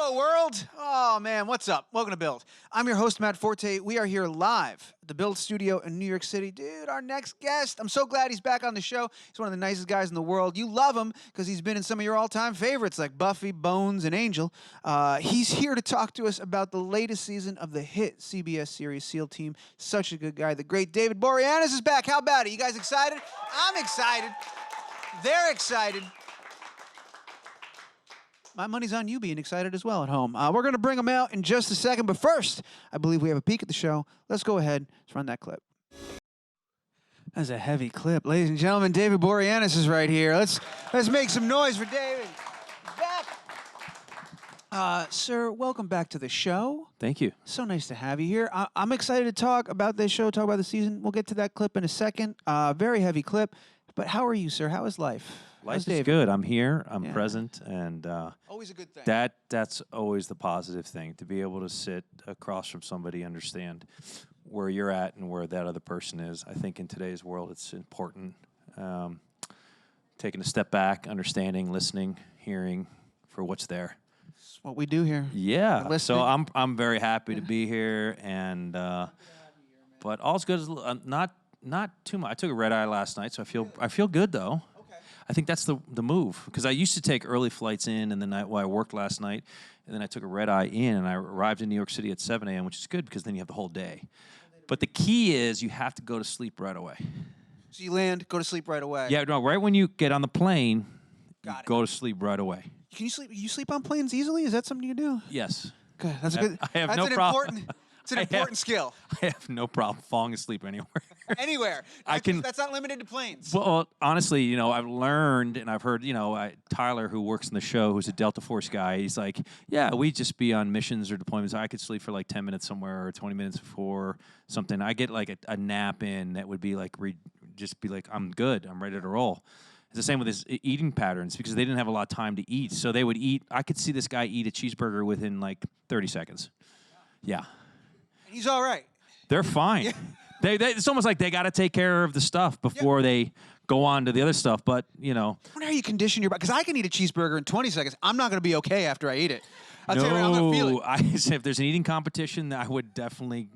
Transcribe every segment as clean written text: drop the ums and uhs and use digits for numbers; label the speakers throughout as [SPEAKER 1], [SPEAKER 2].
[SPEAKER 1] Hello, world. Oh, man, what's up? Welcome to Build. I'm your host, Matt Forte. We are here live at the Build studio in New York City. Dude, our next guest, I'm so glad he's back on the show. He's one of the nicest guys in the world. You love him because he's been in some of your all-time favorites like Buffy, Bones, and Angel. He's here to talk to us about the latest season of the hit CBS series SEAL Team. Such a good guy. The great David Boreanaz is back. How about it? You guys excited? I'm excited. They're excited. My money's on you being excited as well at home. We're going to bring them out in just a second, but first, I believe we have a peek at the show. Let's go ahead. Let's run that clip. That's a heavy clip. Ladies and gentlemen, David Boreanaz is right here. Let's make some noise for David. Back. Sir, welcome back to the show.
[SPEAKER 2] Thank you.
[SPEAKER 1] So nice to have you here. I'm excited to talk about this show, talk about the season. We'll get to that clip in a second. Very heavy clip. But how are you, sir? How is life?
[SPEAKER 2] Life is good. I'm here. I'm present, and
[SPEAKER 1] always a good thing.
[SPEAKER 2] That's always the positive thing, to be able to sit across from somebody, understand where you're at and where that other person is. I think in today's world, it's important. Taking a step back, understanding, listening, hearing for what's there.
[SPEAKER 1] That's what we do here.
[SPEAKER 2] Yeah. So I'm very happy to be here, and but all's good. Not too much. I took a red eye last night, so I feel good though. I think that's the move, because I used to take early flights in, and then I worked last night, and then I took a red eye in, and I arrived in New York City at 7 a.m., which is good because then you have the whole day. But the key is you have to go to sleep right away.
[SPEAKER 1] So you land, go to sleep right away.
[SPEAKER 2] Yeah, no, right when you get on the plane, go to sleep right away.
[SPEAKER 1] Can you sleep? You sleep on planes easily? Is that something you do?
[SPEAKER 2] Yes.
[SPEAKER 1] Good. That's a good.
[SPEAKER 2] I have no problem.
[SPEAKER 1] It's an important skill.
[SPEAKER 2] I have no problem falling asleep anywhere.
[SPEAKER 1] Anywhere. That's not limited to planes.
[SPEAKER 2] Well, honestly, you know, I've learned and I've heard, you know, Tyler, who works in the show, who's a Delta Force guy, he's like, yeah, we just be on missions or deployments. I could sleep for like 10 minutes somewhere or 20 minutes before something. I get like a nap in that would be like, just be like, I'm good. I'm ready to roll. It's the same with his eating patterns, because they didn't have a lot of time to eat. So they would eat. I could see this guy eat a cheeseburger within like 30 seconds. Yeah.
[SPEAKER 1] He's all right.
[SPEAKER 2] They're fine. Yeah. It's almost like they got to take care of the stuff before they go on to the other stuff. But, you know.
[SPEAKER 1] I wonder how you condition your body. Because I can eat a cheeseburger in 20 seconds. I'm not going to be okay after I eat it. I'll tell you, I'm going to feel it.
[SPEAKER 2] If there's an eating competition, I would definitely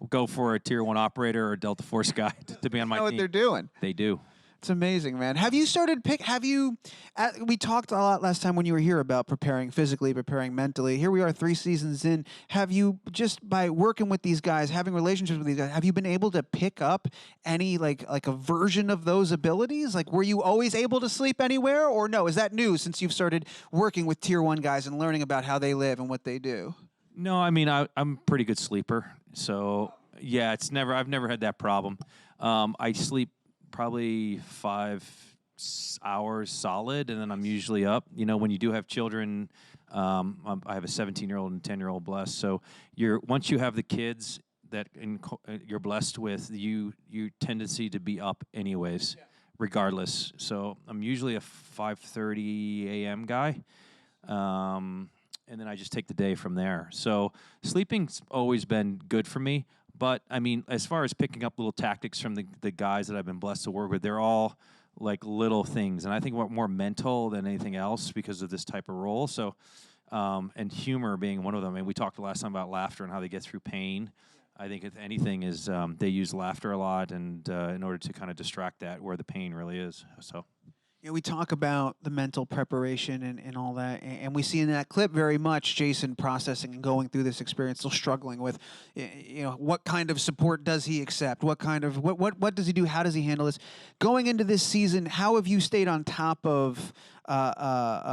[SPEAKER 2] go for a Tier 1 operator or a Delta Force guy to be on my team.
[SPEAKER 1] Know what they're doing.
[SPEAKER 2] They do.
[SPEAKER 1] It's amazing, man. Have you started we talked a lot last time when you were here about preparing physically, preparing mentally. Here we are 3 seasons in. Have you, just by working with these guys, having relationships with these guys, have you been able to pick up any like a version of those abilities? Like, were you always able to sleep anywhere, or no? Is that new since you've started working with Tier 1 guys and learning about how they live and what they do?
[SPEAKER 2] No, I mean, I'm a pretty good sleeper. So, yeah, I've never had that problem. I sleep probably 5 hours solid, and then I'm usually up. You know, when you do have children, I have a 17-year-old and 10-year-old blessed. So once you have the kids that you're blessed with, you tendency to be up anyways, regardless. So I'm usually a 5:30 a.m. guy, and then I just take the day from there. So sleeping's always been good for me. But, I mean, as far as picking up little tactics from the guys that I've been blessed to work with, they're all, like, little things. And I think more mental than anything else because of this type of role. So, and humor being one of them. I mean, we talked last time about laughter and how they get through pain. I think if anything is they use laughter a lot and in order to kind of distract that where the pain really is. So.
[SPEAKER 1] Yeah, we talk about the mental preparation and all that, and we see in that clip very much Jason processing and going through this experience, still struggling with, you know, what kind of support does he accept? What does he do? How does he handle this? Going into this season, how have you stayed on top of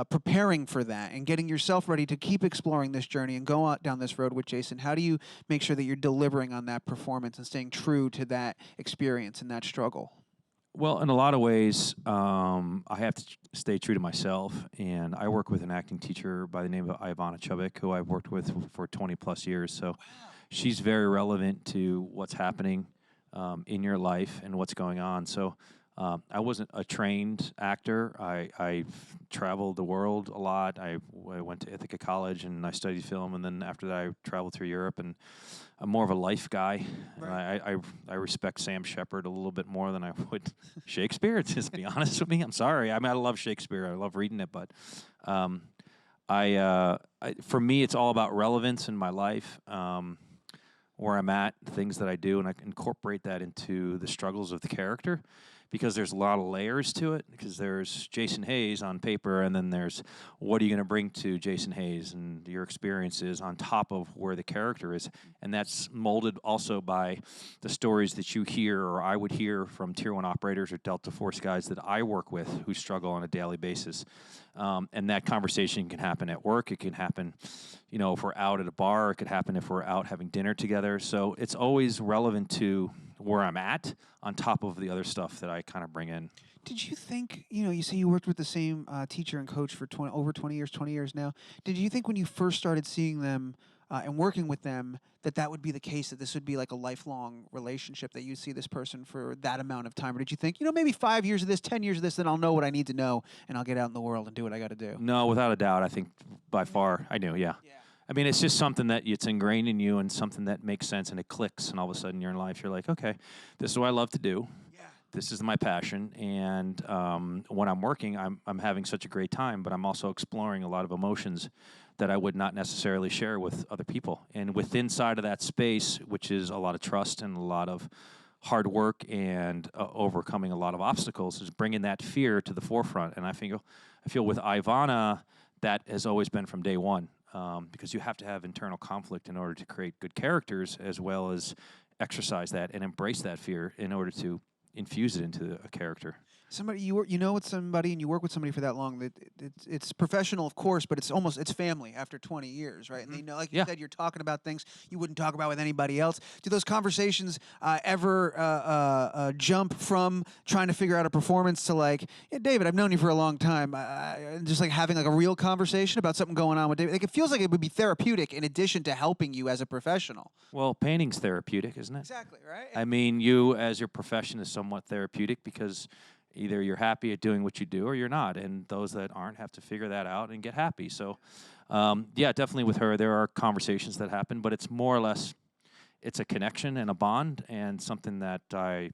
[SPEAKER 1] preparing for that and getting yourself ready to keep exploring this journey and go out down this road with Jason? How do you make sure that you're delivering on that performance and staying true to that experience and that struggle?
[SPEAKER 2] Well, in a lot of ways, I have to stay true to myself, and I work with an acting teacher by the name of Ivana Chubik, who I've worked with for 20-plus years. So she's very relevant to what's happening in your life and what's going on. So I wasn't a trained actor. I traveled the world a lot. I went to Ithaca College, and I studied film, and then after that I traveled through Europe, and I'm more of a life guy. Right. I respect Sam Shepard a little bit more than I would Shakespeare, to be honest with me. I'm sorry. I mean, I love Shakespeare. I love reading it, but For me, it's all about relevance in my life, where I'm at, things that I do, and I incorporate that into the struggles of the character, because there's a lot of layers to it. Because there's Jason Hayes on paper, and then there's what are you going to bring to Jason Hayes and your experiences on top of where the character is, and that's molded also by the stories that you hear or I would hear from Tier 1 operators or Delta Force guys that I work with who struggle on a daily basis. And that conversation can happen at work. It can happen, if we're out at a bar. It could happen if we're out having dinner together. So it's always relevant to where I'm at on top of the other stuff that I kind of bring in.
[SPEAKER 1] Did you think, you say you worked with the same teacher and coach for over 20 years now. Did you think when you first started seeing them and working with them that would be the case, that this would be like a lifelong relationship, that you'd see this person for that amount of time? Or did you think, maybe 5 years of this, 10 years of this, then I'll know what I need to know and I'll get out in the world and do what I got to do?
[SPEAKER 2] No, without a doubt. I think by far I knew, yeah. I mean, it's just something that it's ingrained in you and something that makes sense and it clicks. And all of a sudden you're in life, you're like, okay, this is what I love to do. This is my passion, and when I'm working, I'm having such a great time, but I'm also exploring a lot of emotions that I would not necessarily share with other people. And within inside of that space, which is a lot of trust and a lot of hard work and overcoming a lot of obstacles, is bringing that fear to the forefront. And I feel with Ivana, that has always been from day one, because you have to have internal conflict in order to create good characters, as well as exercise that and embrace that fear in order to infuse it into a character.
[SPEAKER 1] Somebody you know with somebody and you work with somebody for that long, that it's professional, of course, but it's family after 20 years, right? And they know, like you said, you're talking about things you wouldn't talk about with anybody else. Do those conversations ever jump from trying to figure out a performance to like, yeah, David, I've known you for a long time, just like having like a real conversation about something going on with David? Like, it feels like it would be therapeutic in addition to helping you as a professional.
[SPEAKER 2] Well, painting's therapeutic, isn't it?
[SPEAKER 1] Exactly, right?
[SPEAKER 2] I mean, you as your profession is somewhat therapeutic, because either you're happy at doing what you do or you're not, and those that aren't have to figure that out and get happy. So, yeah, definitely with her, there are conversations that happen, but it's more or less, it's a connection and a bond and something that I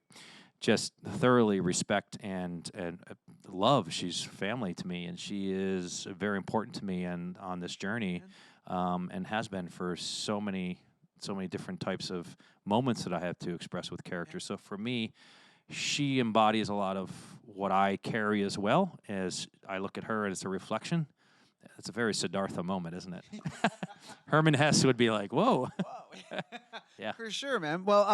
[SPEAKER 2] just thoroughly respect and love. She's family to me, and she is very important to me and on this journey, and has been for so many different types of moments that I have to express with characters. So for me, she embodies a lot of what I carry as well. As I look at her, and it's a reflection. It's a very Siddhartha moment, isn't it? Herman Hesse would be like, whoa. Yeah.
[SPEAKER 1] For sure, man. Well,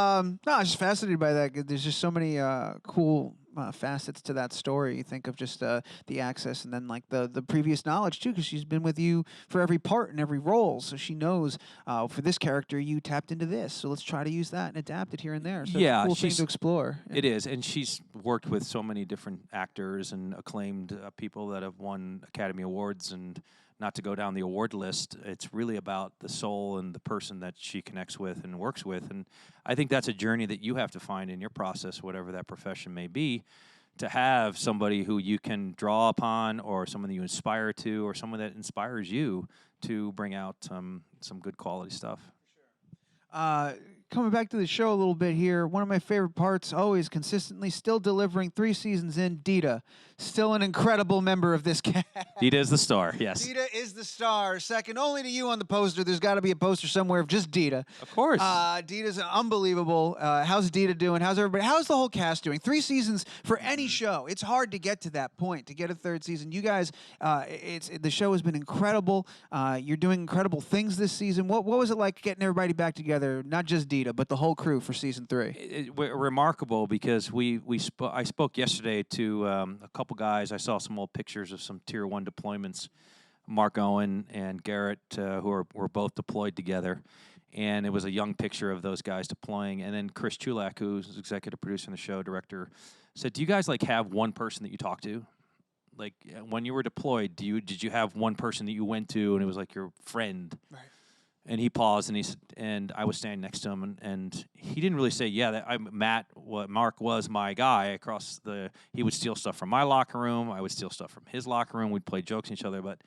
[SPEAKER 1] no, I was just fascinated by that. There's just so many cool facets to that story. You think of just the access, and then like the previous knowledge too, because she's been with you for every part and every role, so she knows for this character you tapped into this. So let's try to use that and adapt it here and there. So
[SPEAKER 2] yeah,
[SPEAKER 1] it's a cool thing to explore.
[SPEAKER 2] It is, and she's worked with so many different actors and acclaimed people that have won Academy Awards. And not to go down the award list, it's really about the soul and the person that she connects with and works with. And I think that's a journey that you have to find in your process, whatever that profession may be, to have somebody who you can draw upon, or someone that you inspire to, or someone that inspires you to bring out some good quality stuff.
[SPEAKER 1] Coming back to the show a little bit here, one of my favorite parts, always consistently, still delivering 3 seasons in, Dita. Still an incredible member of this cast.
[SPEAKER 2] Dita is the star, yes.
[SPEAKER 1] Dita is the star, second only to you on the poster. There's got to be a poster somewhere of just Dita.
[SPEAKER 2] Of course.
[SPEAKER 1] Dita's unbelievable. How's Dita doing? How's everybody? How's the whole cast doing? 3 seasons for any show. It's hard to get to that point, to get a 3rd season. You guys, the show has been incredible. You're doing incredible things this season. What was it like getting everybody back together? Not just Dita, but the whole crew for season 3.
[SPEAKER 2] Remarkable, because I spoke yesterday to a couple guys. I saw some old pictures of some Tier 1 deployments. Mark Owen and Garrett, who were both deployed together, and it was a young picture of those guys deploying. And then Chris Chulak, who's executive producer on the show, director, said, "Do you guys like have one person that you talk to? Like when you were deployed, did you have one person that you went to and it was like your friend?" Right. And he paused, and he said, and I was standing next to him, and he didn't really say, "Yeah, Mark was my guy." He would steal stuff from my locker room. I would steal stuff from his locker room. We'd play jokes at each other. But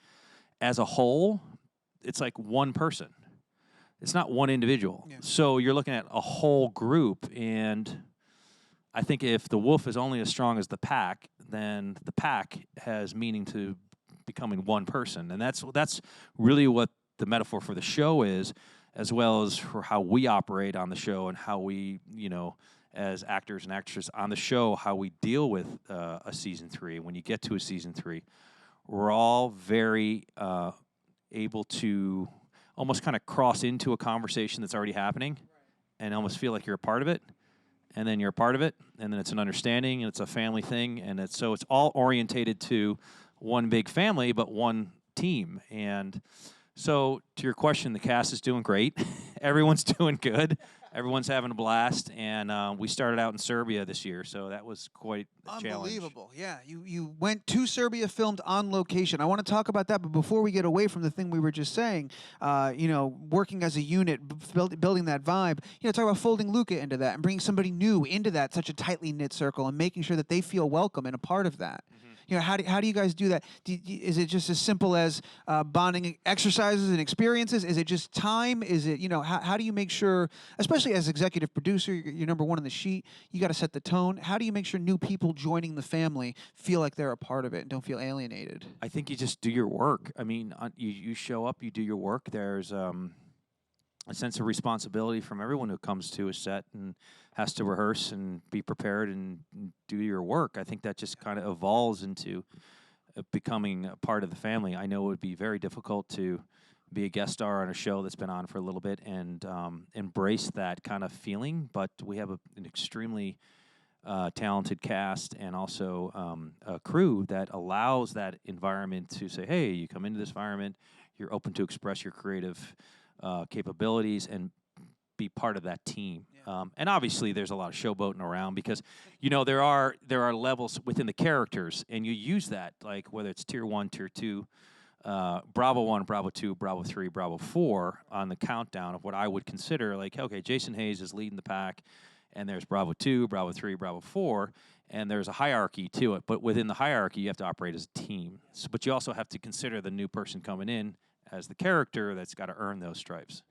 [SPEAKER 2] as a whole, it's like one person. It's not one individual. Yeah. So you're looking at a whole group, and I think if the wolf is only as strong as the pack, then the pack has meaning to becoming one person, and that's really what the metaphor for the show is, as well as for how we operate on the show and how we, as actors and actresses on the show, how we deal with a season 3. When you get to a season 3, we're all very able to almost kind of cross into a conversation that's already happening and almost feel like you're a part of it. And then you're a part of it, and then it's an understanding, and it's a family thing, and it's all orientated to one big family, but one team. And so, to your question, the cast is doing great. Everyone's doing good. Everyone's having a blast, and we started out in Serbia this year, so that was quite a challenge.
[SPEAKER 1] Unbelievable. Yeah, you went to Serbia, filmed on location. I want to talk about that, but before we get away from the thing we were just saying, working as a unit, building that vibe, talk about folding Luca into that and bringing somebody new into that, such a tightly knit circle, and making sure that they feel welcome and a part of that. How do you guys do that? Is it just as simple as bonding exercises and experiences? Is it just time? Is it, how do you make sure, especially as executive producer, you're number one on the sheet, you got to set the tone. How do you make sure new people joining the family feel like they're a part of it and don't feel alienated?
[SPEAKER 2] I think you just do your work. I mean, you show up, you do your work. There's a sense of responsibility from everyone who comes to a set and has to rehearse and be prepared and do your work. I think that just kind of evolves into becoming a part of the family. I know it would be very difficult to be a guest star on a show that's been on for a little bit and embrace that kind of feeling, but we have an extremely talented cast and also a crew that allows that environment to say, hey, you come into this environment, you're open to express your creative capabilities and be part of that team. Yeah. And obviously there's a lot of showboating around because, there are levels within the characters, and you use that, like whether it's tier 1, tier 2, Bravo 1, Bravo 2, Bravo 3, Bravo 4 on the countdown of what I would consider like, okay, Jason Hayes is leading the pack, and there's Bravo 2, Bravo 3, Bravo 4, and there's a hierarchy to it. But within the hierarchy, you have to operate as a team. But you also have to consider the new person coming in as the character that's got to earn those stripes.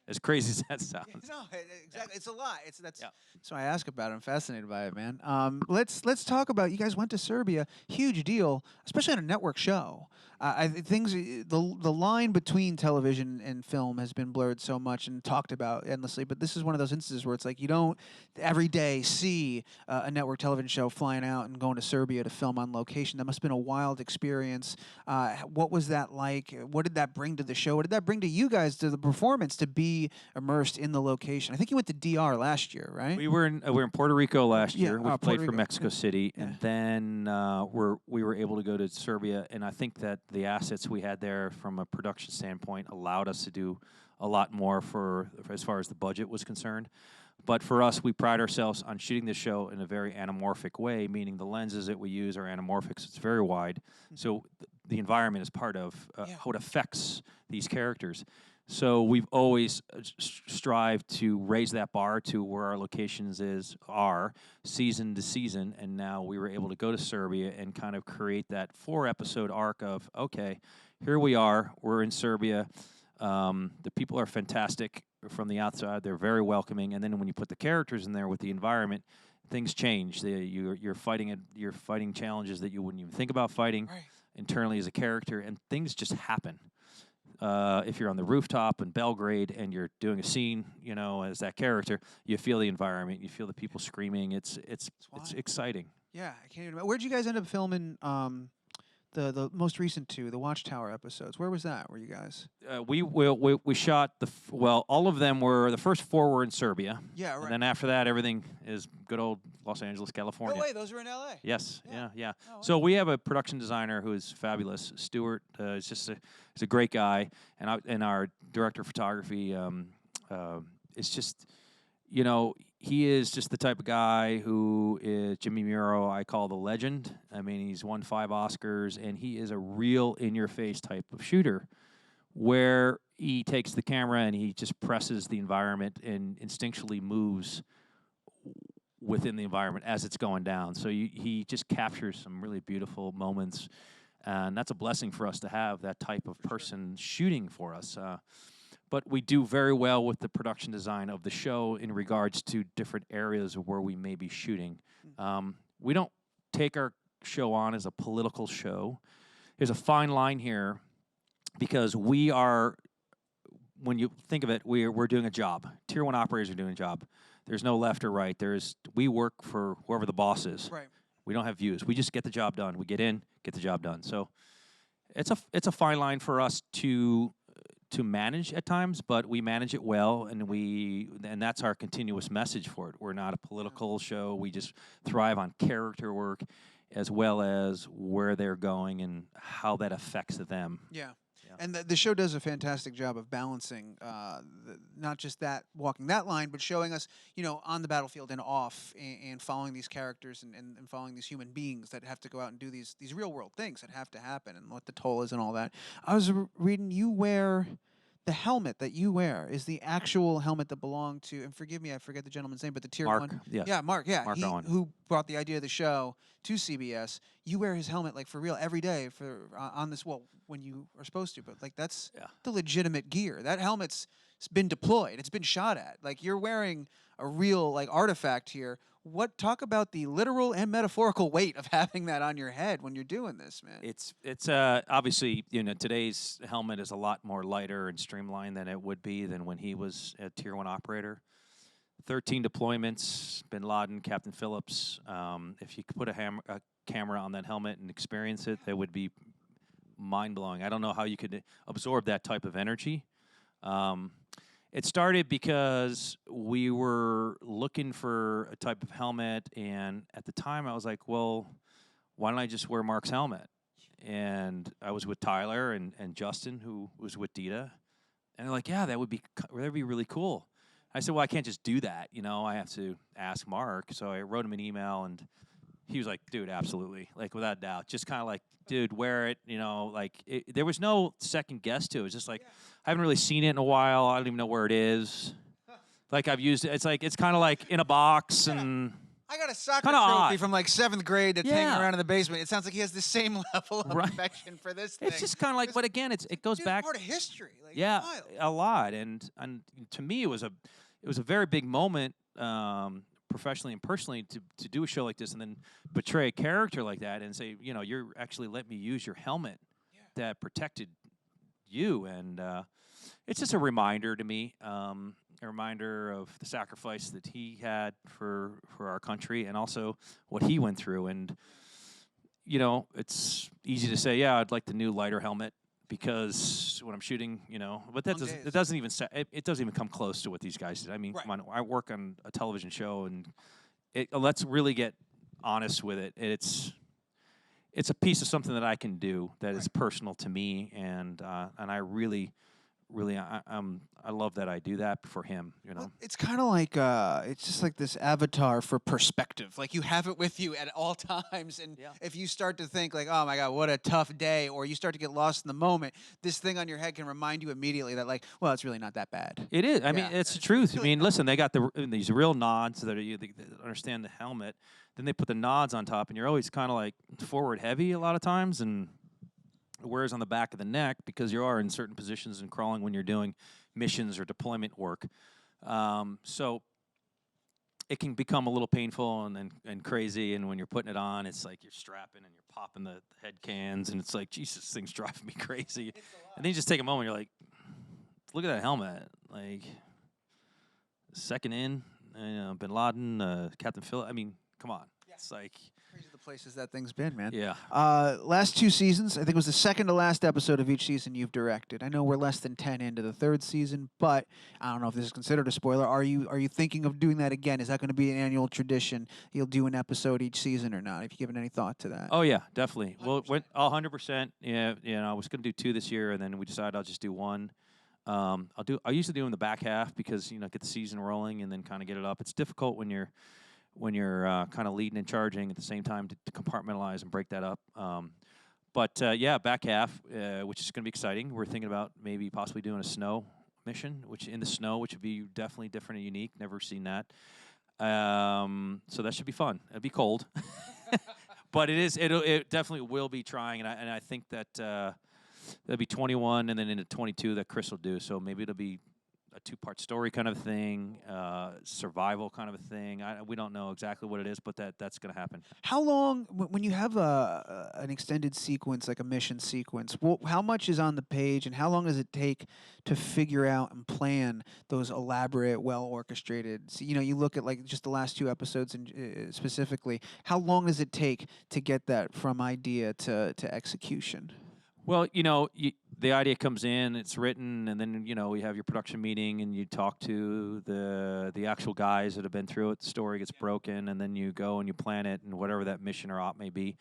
[SPEAKER 2] As crazy as that sounds.
[SPEAKER 1] No, exactly. Yeah. It's a lot. That's why I ask about it. I'm fascinated by it, man. Let's talk about, you guys went to Serbia, huge deal, especially on a network show. The line between television and film has been blurred so much and talked about endlessly, but this is one of those instances where it's like you don't every day see a network television show flying out and going to Serbia to film on location. That must have been a wild experience. What was that like? What did that bring to the show? What did that bring to you guys, to the performance, to be immersed in the location? I think you went to DR last year, right?
[SPEAKER 2] We were in Puerto Rico last year. We played
[SPEAKER 1] Rico.
[SPEAKER 2] for Mexico City, and then we were able to go to Serbia, and I think that the assets we had there from a production standpoint allowed us to do a lot more for as far as the budget was concerned. But for us, we pride ourselves on shooting the show in a very anamorphic way, meaning the lenses that we use are anamorphic, so it's very wide. So the environment is part of how it affects these characters. So we've always strived to raise that bar to where our locations are season to season, and now we were able to go to Serbia and kind of create that 4-episode arc of, okay, here we are, we're in Serbia. The people are fantastic from the outside; they're very welcoming, and then when you put the characters in there with the environment, things change. You're fighting challenges that you wouldn't even think about fighting internally as a character, and things just happen. If you're on the rooftop in Belgrade and you're doing a scene, as that character, you feel the environment, you feel the people screaming. It's exciting.
[SPEAKER 1] Yeah, I can't even imagine. Where'd you guys end up filming the most recent 2, the Watchtower episodes? Where was that? Were you guys?
[SPEAKER 2] We shot all of them were, the first 4 were in Serbia.
[SPEAKER 1] Yeah, right.
[SPEAKER 2] And then after that, everything is good old Los Angeles, California.
[SPEAKER 1] No way, those were in L.A.
[SPEAKER 2] Yes, yeah. So we have a production designer who is fabulous. Stuart is just he's a great guy, and our director of photography is just, he is just the type of guy who is Jimmy Muro, I call the legend. I mean, he's won 5 Oscars, and he is a real in-your-face type of shooter where he takes the camera and he just presses the environment and instinctually moves within the environment as it's going down. So he just captures some really beautiful moments, and that's a blessing for us to have that type of person shooting for us. But we do very well with the production design of the show in regards to different areas where we may be shooting. We don't take our show on as a political show. there's a fine line here because we are, when you think of it, we're doing a job. Tier 1 operators are doing a job. There's no left or right. We work for whoever the boss is.
[SPEAKER 1] Right.
[SPEAKER 2] We don't have views. We just get the job done. We get in, get the job done. So it's a fine line for us to manage at times, but we manage it well, and that's our continuous message for it. We're not a political show. We just thrive on character work as well as where they're going and how that affects them.
[SPEAKER 1] Yeah. And the show does a fantastic job of balancing not just that, walking that line, but showing us, on the battlefield and off, and following these characters and following these human beings that have to go out and do these real world things that have to happen and what the toll is and all that. I was reading you wear. The helmet that you wear is the actual helmet that belonged to, and forgive me, I forget the gentleman's name, but the Tier
[SPEAKER 2] Mark,
[SPEAKER 1] 1.
[SPEAKER 2] yes.
[SPEAKER 1] Yeah, Mark, yeah.
[SPEAKER 2] Mark Owen.
[SPEAKER 1] Who brought the idea of the show to CBS. You wear his helmet, like, for real every day on this, when you are supposed to, but, like, that's the legitimate gear. That helmet's been deployed. It's been shot at. Like, you're wearing a real, like, artifact here. Talk about the literal and metaphorical weight of having that on your head when you're doing this, man.
[SPEAKER 2] It's obviously, today's helmet is a lot more lighter and streamlined than it would be than when he was a Tier 1 operator. 13 deployments, Bin Laden, Captain Phillips. If you could put a camera on that helmet and experience it, that would be mind-blowing. I don't know how you could absorb that type of energy. It started because we were looking for a type of helmet, and at the time I was like, well, why don't I just wear Mark's helmet? And I was with Tyler and Justin, who was with Dita, and they're like, yeah, that'd be really cool. I said, well, I can't just do that, I have to ask Mark. So I wrote him an email, and he was like, dude, absolutely, like, without doubt. Just kind of like, dude, wear it, there was no second guess to it. It was just like, I haven't really seen it in a while. I don't even know where it is. Like, I've used it. It's kind of like in a box and
[SPEAKER 1] I got a soccer
[SPEAKER 2] kinda
[SPEAKER 1] trophy
[SPEAKER 2] odd.
[SPEAKER 1] from like 7th grade that's hanging
[SPEAKER 2] Yeah.
[SPEAKER 1] around in the basement. It sounds like he has the same level of
[SPEAKER 2] Right.
[SPEAKER 1] affection for this thing.
[SPEAKER 2] It's just kind of like, but again, it goes
[SPEAKER 1] Dude,
[SPEAKER 2] back.
[SPEAKER 1] part of history. Like,
[SPEAKER 2] Yeah,
[SPEAKER 1] wild.
[SPEAKER 2] a lot. And to me, it was a very big moment, professionally and personally, to do a show like this and then portray a character like that and say, you're actually let me use your helmet that protected you. And it's just a reminder to me, a reminder of the sacrifice that he had for our country and also what he went through. And, it's easy to say, yeah, I'd like the new lighter helmet because when I'm shooting, but it doesn't even come close to what these guys did. I mean, come on, I work on a television show, and let's really get honest with it. It's a piece of something that I can do that is personal to me, and I really I love that I do that for him.
[SPEAKER 1] Well, it's kind of like it's just like this avatar for perspective. Like, you have it with you at all times, and if you start to think like, oh my God, what a tough day, or you start to get lost in the moment, this thing on your head can remind you immediately that, like, well, it's really not that bad.
[SPEAKER 2] It is. I mean, it's the truth. I mean, listen, they got these real nods that they understand the helmet. Then they put the nods on top, and you're always kind of like forward heavy a lot of times, and it wears on the back of the neck because you are in certain positions and crawling when you're doing missions or deployment work. So it can become a little painful and crazy, and when you're putting it on, it's like you're strapping and you're popping the head cans, and it's like, Jesus, this thing's driving me crazy. And then you just take a moment, you're like, look at that helmet. Like, second in, Bin Laden, Captain Phillips. I mean, come on. It's like
[SPEAKER 1] Crazy the places that thing's been, man.
[SPEAKER 2] Yeah.
[SPEAKER 1] Last 2 seasons, I think it was the second to last episode of each season you've directed. I know we're less than 10 into the 3rd season, but I don't know if this is considered a spoiler. Are you thinking of doing that again? Is that going to be an annual tradition? You'll do an episode each season or not? Have you given any thought to that?
[SPEAKER 2] Oh yeah, definitely. 100%. Well, 100%. Yeah, I was going to do 2 this year, and then we decided I'll just do 1. I usually do them in the back half because get the season rolling and then kind of get it up. It's difficult when you're kind of leading and charging at the same time to compartmentalize and break that up. But back half, which is going to be exciting. We're thinking about maybe possibly doing a snow mission, which would be definitely different and unique. Never seen that. So that should be fun. It'll be cold, but it definitely will be trying. And I think that that'll be 21 and then into 22 that Chris will do. So maybe it'll be a two-part story kind of thing, survival kind of a thing. We don't know exactly what it is, but that's going to happen.
[SPEAKER 1] How long, when you have an extended sequence, like a mission sequence, how much is on the page, and how long does it take to figure out and plan those elaborate, well orchestrated? So, you look at like just the last 2 episodes, and specifically, how long does it take to get that from idea to execution?
[SPEAKER 2] Well, the idea comes in, it's written, and then we have your production meeting, and you talk to the actual guys that have been through it. The story gets broken, and then you go and you plan it, and whatever that mission or op may be.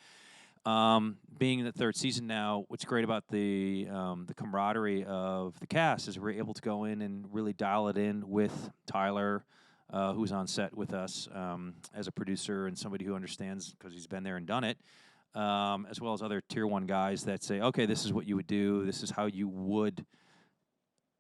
[SPEAKER 2] Being in the third season now, what's great about the camaraderie of the cast is we're able to go in and really dial it in with Tyler, who's on set with us as a producer and somebody who understands because he's been there and done it. As well as other tier 1 guys that say, okay, this is what you would do. This is how you would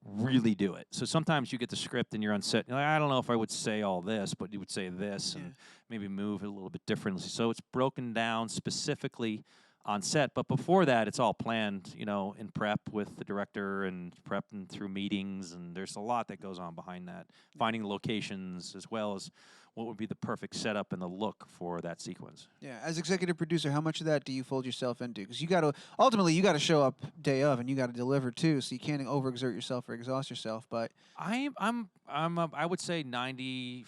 [SPEAKER 2] really do it. So sometimes you get the script and you're on set. You're like, I don't know if I would say all this, but you would say this and maybe move it a little bit differently. So it's broken down specifically on set. But before that, it's all planned, in prep with the director and prepping through meetings. And there's a lot that goes on behind that. Finding locations as well as what would be the perfect setup and the look for that sequence.
[SPEAKER 1] Yeah, as executive producer, how much of that do you fold yourself into? Because ultimately you got to show up day of, and you got to deliver too. So you can't overexert yourself or exhaust yourself. But
[SPEAKER 2] I would say 95%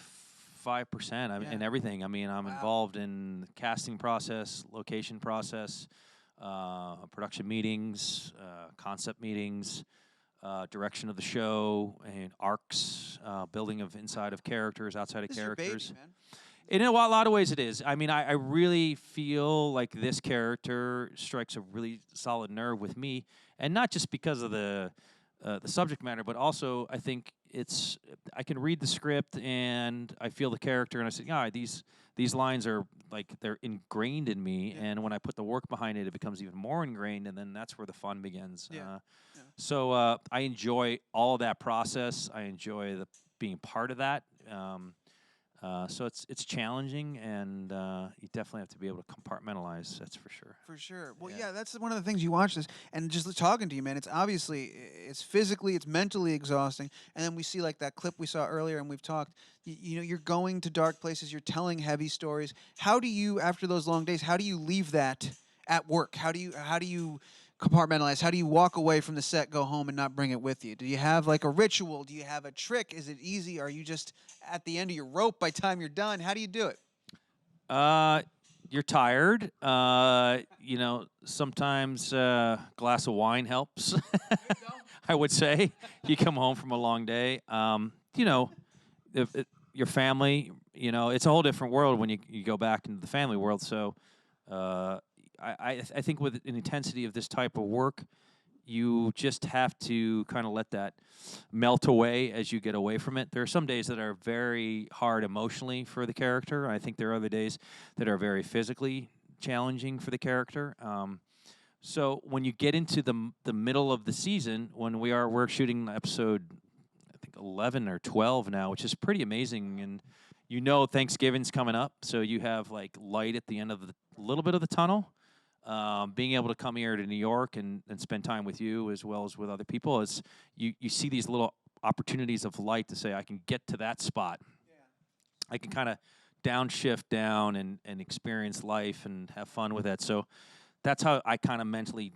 [SPEAKER 2] in everything. I mean, I'm involved in the casting process, location process, production meetings, concept meetings. Direction of the show and arcs, building of inside of characters, outside of characters.
[SPEAKER 1] Your baby, man.
[SPEAKER 2] In a lot of ways, it is. I mean, I really feel like this character strikes a really solid nerve with me, and not just because of the subject matter, but also I think I can read the script and I feel the character, and I say, yeah, these lines are like they're ingrained in me, and when I put the work behind it, it becomes even more ingrained, and then that's where the fun begins. So I enjoy all of that process. I enjoy being part of that. So it's challenging, and you definitely have to be able to compartmentalize. That's for sure.
[SPEAKER 1] For sure. Well, yeah, that's one of the things you watch this, and just talking to you, man. It's physically, it's mentally exhausting, and then we see like that clip we saw earlier, and we've talked. You're going to dark places. You're telling heavy stories. How do you, after those long days, how do you leave that at work? How do you compartmentalize? How do you walk away from the set, go home, and not bring it with you? Do you have like a ritual? Do you have a trick? Is it easy? Are you just at the end of your rope by the time you're done? How do you do it?
[SPEAKER 2] You're tired. Sometimes a glass of wine helps. I would say you come home from a long day. If your family, it's a whole different world when you go back into the family world. So I think with an intensity of this type of work, you just have to kind of let that melt away as you get away from it. There are some days that are very hard emotionally for the character. I think there are other days that are very physically challenging for the character. So when you get into the middle of the season, when we're shooting episode, I think 11 or 12 now, which is pretty amazing, and Thanksgiving's coming up, so you have like light at the end of the little bit of the tunnel. Being able to come here to New York and spend time with you as well as with other people is you see these little opportunities of light to say, I can get to that spot. I can kind of downshift down and experience life and have fun with it. So that's how I kind of mentally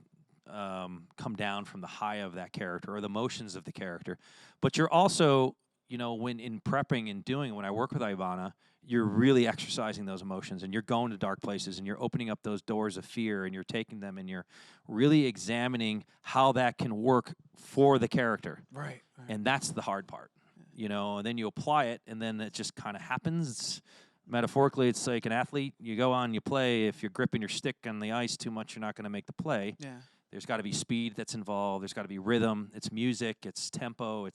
[SPEAKER 2] come down from the high of that character or the emotions of the character. But you're also, when in prepping and doing, when I work with Ivana, you're really exercising those emotions, and you're going to dark places, and you're opening up those doors of fear, and you're taking them, and you're really examining how that can work for the character.
[SPEAKER 1] Right.
[SPEAKER 2] And that's the hard part, and then you apply it, and then it just kind of happens. Metaphorically, it's like an athlete. You go on, you play. If you're gripping your stick on the ice too much, you're not going to make the play.
[SPEAKER 1] Yeah.
[SPEAKER 2] There's got to be speed that's involved. There's got to be rhythm. It's music. It's tempo.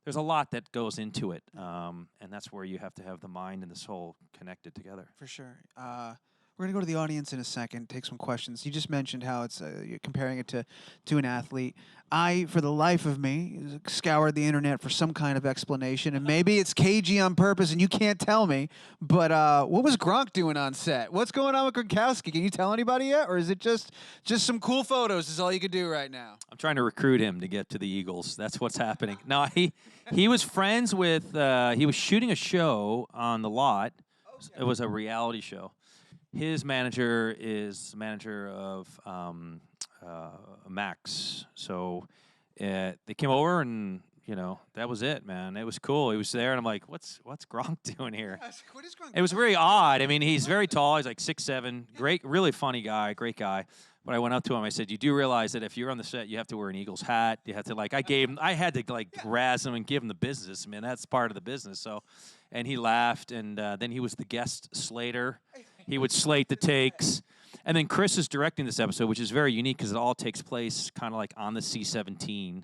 [SPEAKER 2] There's a lot that goes into it, and that's where you have to have the mind and the soul connected together.
[SPEAKER 1] For sure. We're going to go to the audience in a second, take some questions. You just mentioned how it's you're comparing it to an athlete. I, for the life of me, scoured the internet for some kind of explanation, and maybe it's cagey on purpose, and you can't tell me. But what was Gronk doing on set? What's going on with Gronkowski? Can you tell anybody yet, or is it just some cool photos? Is all you could do right now?
[SPEAKER 2] I'm trying to recruit him to get to the Eagles. That's what's happening. No, he was friends with. He was shooting a show on the lot. Okay. It was a reality show. His manager is manager of Max. So they came over and, that was it, man. It was cool. He was there, and I'm like, what's Gronk doing here?
[SPEAKER 1] What is Gronk?
[SPEAKER 2] It was very odd. I mean, he's very tall. He's like 6'7", great, really funny guy, great guy. But I went up to him. I said, "You do realize that if you're on the set, you have to wear an Eagles hat. You have to I had to razz him and give him the business. I mean, that's part of the business." So, and he laughed, and then he was the guest slater. He would slate the takes. And then Chris is directing this episode, which is very unique because it all takes place kind of like on the C-17.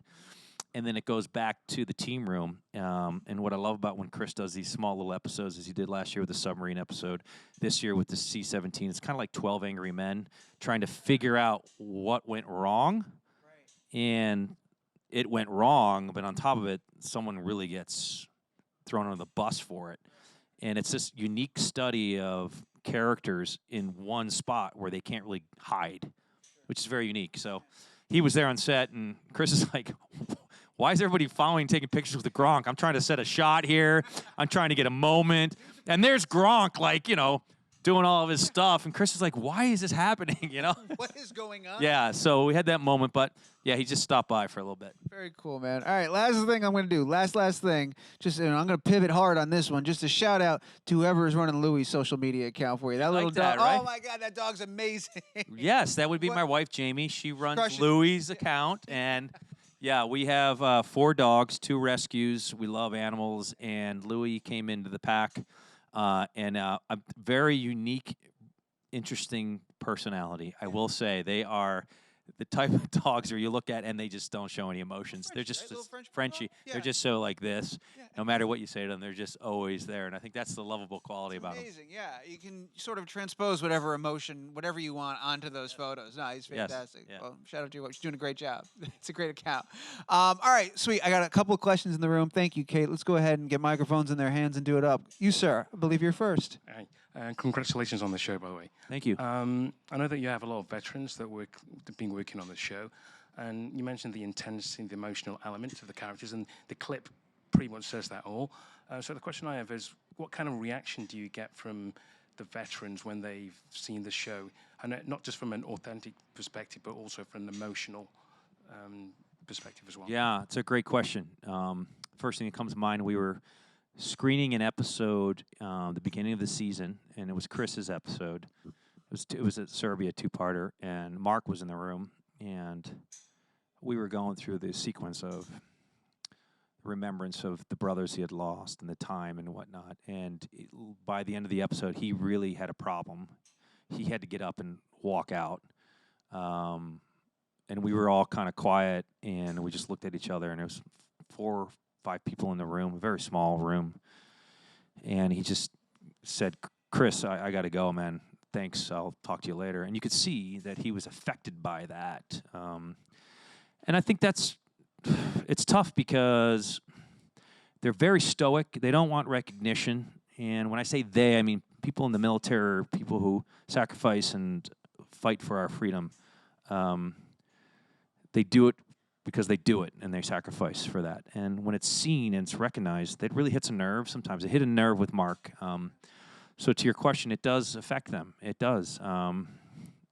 [SPEAKER 2] And then it goes back to the team room. And what I love about when Chris does these small little episodes, as he did last year with the submarine episode, this year with the C-17, it's kind of like 12 Angry Men trying to figure out what went wrong. Right. And it went wrong, but on top of it, someone really gets thrown under the bus for it. And it's this unique study of characters in one spot where they can't really hide, which is very unique. So he was there on set, and Chris is like, why is everybody following, taking pictures with the Gronk? I'm trying to set a shot here. I'm trying to get a moment. And there's Gronk, doing all of his stuff. And Chris is like, why is this happening,
[SPEAKER 1] What is going on?
[SPEAKER 2] Yeah, so we had that moment, but yeah, he just stopped by for a little bit.
[SPEAKER 1] Very cool, man. All right, last thing I'm going to do. Last thing. Just I'm going to pivot hard on this one. Just a shout out to whoever is running Louis' social media account for you. That little dog.
[SPEAKER 2] Right?
[SPEAKER 1] Oh my God, that dog's amazing.
[SPEAKER 2] Yes, that would be my wife, Jamie. She runs Louis' account, and yeah, we have 4 dogs, 2 rescues. We love animals, and Louis came into the pack, and a very unique, interesting personality. I will say they are the type of dogs where you look at and they just don't show any emotions. They're just Frenchie. Yeah. They're just so like this. Yeah. No matter what you say to them, they're just always there. And I think that's the lovable quality about them.
[SPEAKER 1] Amazing. Yeah, you can sort of transpose whatever emotion, whatever you want onto those photos. No, he's fantastic. Yes. Yeah. Well, shout out to you. She's doing a great job. It's a great account. All right, sweet. I got a couple of questions in the room. Thank you, Kate. Let's go ahead and get microphones in their hands and do it up. You, sir, I believe you're first.
[SPEAKER 3] Hi. Congratulations on the show, by the way.
[SPEAKER 2] Thank you.
[SPEAKER 3] I know that you have a lot of veterans that have been working on the show, and you mentioned the intensity, the emotional element of the characters, and the clip pretty much says that all. So the question I have is, what kind of reaction do you get from the veterans when they've seen the show, and not just from an authentic perspective, but also from an emotional perspective as well?
[SPEAKER 2] Yeah, it's a great question. First thing that comes to mind, we were screening an episode the beginning of the season, and it was Chris's episode. It was a Serbia 2-parter, and Mark was in the room, and we were going through the sequence of remembrance of the brothers he had lost and the time and whatnot. And by the end of the episode, he really had a problem. He had to get up and walk out. And we were all kind of quiet, and we just looked at each other, and there was 4 or 5 people in the room, a very small room. And he just said, "Chris, I got to go, man. Thanks. I'll talk to you later." And you could see that he was affected by that. And I think it's tough because they're very stoic. They don't want recognition. And when I say they, I mean people in the military, or people who sacrifice and fight for our freedom. They do it because they do it, and they sacrifice for that. And when it's seen and it's recognized, that really hits a nerve sometimes. It hit a nerve with Mark. So to your question, it does affect them. It does.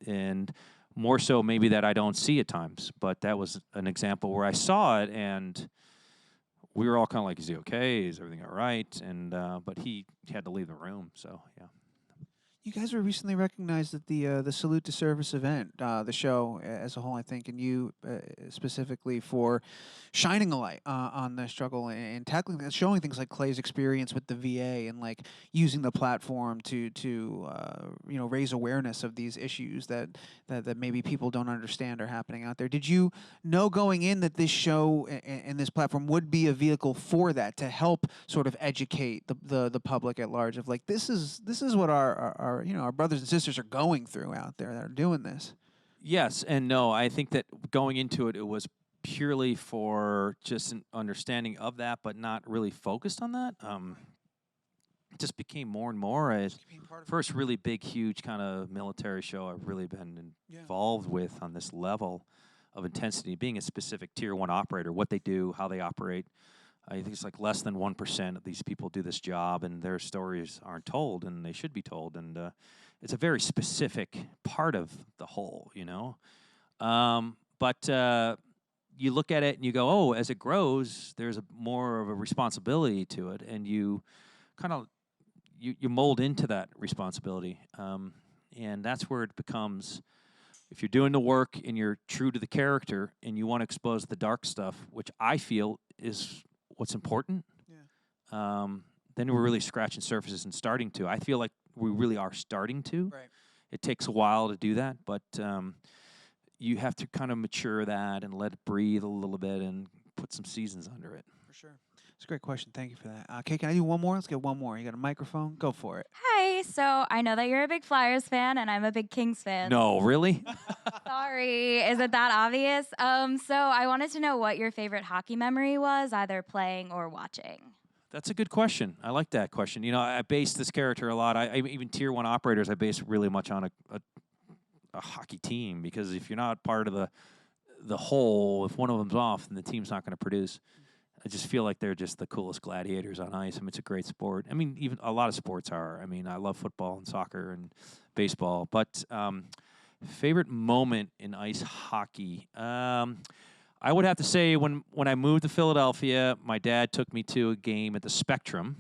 [SPEAKER 2] And more so maybe that I don't see at times. But that was an example where I saw it, and we were all kind of like, is he okay? Is everything all right? And but he had to leave the room, so yeah.
[SPEAKER 1] You guys were recently recognized at the Salute to Service event, the show as a whole, I think, and you specifically for shining a light on the struggle and tackling, showing things like Clay's experience with the VA and like using the platform to raise awareness of these issues that maybe people don't understand are happening out there. Did you know going in that this show and this platform would be a vehicle for that, to help sort of educate the public at large of like this is what our our brothers and sisters are going through out there that are doing this.
[SPEAKER 2] Yes and no. I think that going into it, it was purely for just an understanding of that, but not really focused on that. It just became more and more a first really big, huge kind of military show I've really been involved with on this level of intensity, being a specific tier 1 operator, what they do, how they operate. I think it's like less than 1% of these people do this job, and their stories aren't told, and they should be told. And it's a very specific part of the whole, But you look at it and you go, oh, as it grows, there's more of a responsibility to it, and you kind of you mold into that responsibility, and that's where it becomes. If you're doing the work and you're true to the character and you want to expose the dark stuff, which I feel is what's important, then we're really scratching surfaces and starting to. I feel like we really are starting to.
[SPEAKER 1] Right.
[SPEAKER 2] It takes a while to do that, but you have to kind of mature that and let it breathe a little bit and put some seasons under it.
[SPEAKER 1] For sure. It's a great question. Thank you for that. Okay, can I do one more? Let's get one more. You got a microphone? Go for it.
[SPEAKER 4] Hi. So I know that you're a big Flyers fan, and I'm a big Kings fan.
[SPEAKER 2] No, really?
[SPEAKER 4] Sorry. Is it that obvious? So I wanted to know what your favorite hockey memory was, either playing or watching.
[SPEAKER 2] That's a good question. I like that question. I base this character a lot. I even tier 1 operators, I base really much on a hockey team, because if you're not part of the whole, if one of them's off, then the team's not going to produce. I just feel like they're just the coolest gladiators on ice. I mean, it's a great sport. I mean, even a lot of sports are. I mean, I love football and soccer and baseball. But favorite moment in ice hockey, I would have to say when I moved to Philadelphia, my dad took me to a game at the Spectrum,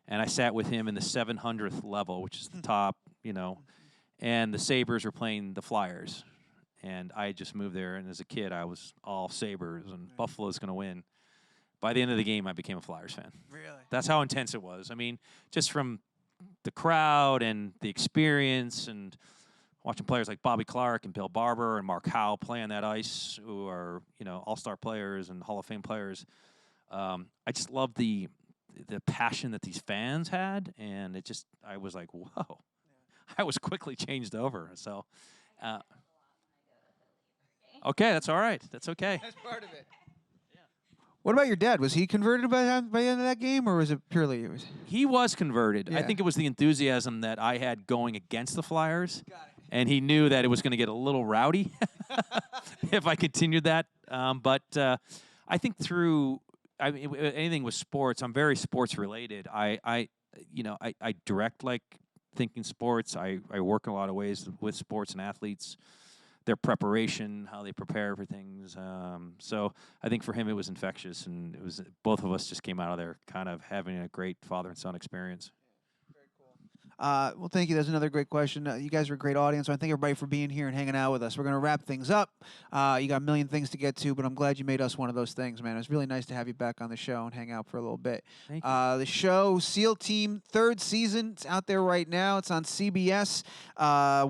[SPEAKER 2] and I sat with him in the 700th level, which is the top, and the Sabres were playing the Flyers. And I just moved there, and as a kid, I was all Sabres, and Buffalo's going to win. By the end of the game, I became a Flyers fan.
[SPEAKER 1] Really?
[SPEAKER 2] That's how intense it was. I mean, just from the crowd and the experience and watching players like Bobby Clark and Bill Barber and Mark Howe play on that ice, who are, all-star players and Hall of Fame players. I just love the passion that these fans had, and I was like, whoa. Yeah. I was quickly changed over. So, okay, that's all right. That's okay.
[SPEAKER 1] That's part of it. What about your dad? Was he converted by the end of that game, or was it purely?
[SPEAKER 2] He was converted.
[SPEAKER 1] Yeah.
[SPEAKER 2] I think it was the enthusiasm that I had going against the Flyers,
[SPEAKER 1] Got it.
[SPEAKER 2] and he knew that it was going to get a little rowdy if I continued that. But I think anything with sports, I'm very sports related. I direct like thinking sports. I work in a lot of ways with sports and athletes. Their preparation, how they prepare for things. So I think for him it was infectious, and it was both of us just came out of there kind of having a great father and son experience.
[SPEAKER 1] Well, thank you. That's another great question. You guys are a great audience. I want to thank everybody for being here and hanging out with us. We're going to wrap things up. You got a million things to get to, but I'm glad you made us one of those things, man. It was really nice to have you back on the show and hang out for a little bit.
[SPEAKER 2] Thank you.
[SPEAKER 1] The show, SEAL Team, 3rd season. It's out there right now. It's on CBS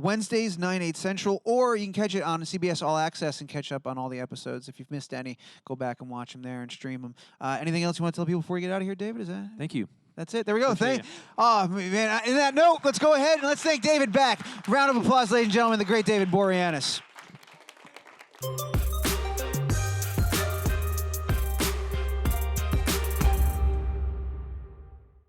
[SPEAKER 1] Wednesdays, 9/8 Central, or you can catch it on CBS All Access and catch up on all the episodes. If you've missed any, go back and watch them there and stream them. Anything else you want to tell people before we get out of here, David? Is that?
[SPEAKER 2] Thank you.
[SPEAKER 1] That's it. There we go.
[SPEAKER 2] Appreciate
[SPEAKER 1] Oh, man. In that note, let's go ahead and let's thank David back. Round of applause, ladies and gentlemen, the great David Boreanaz.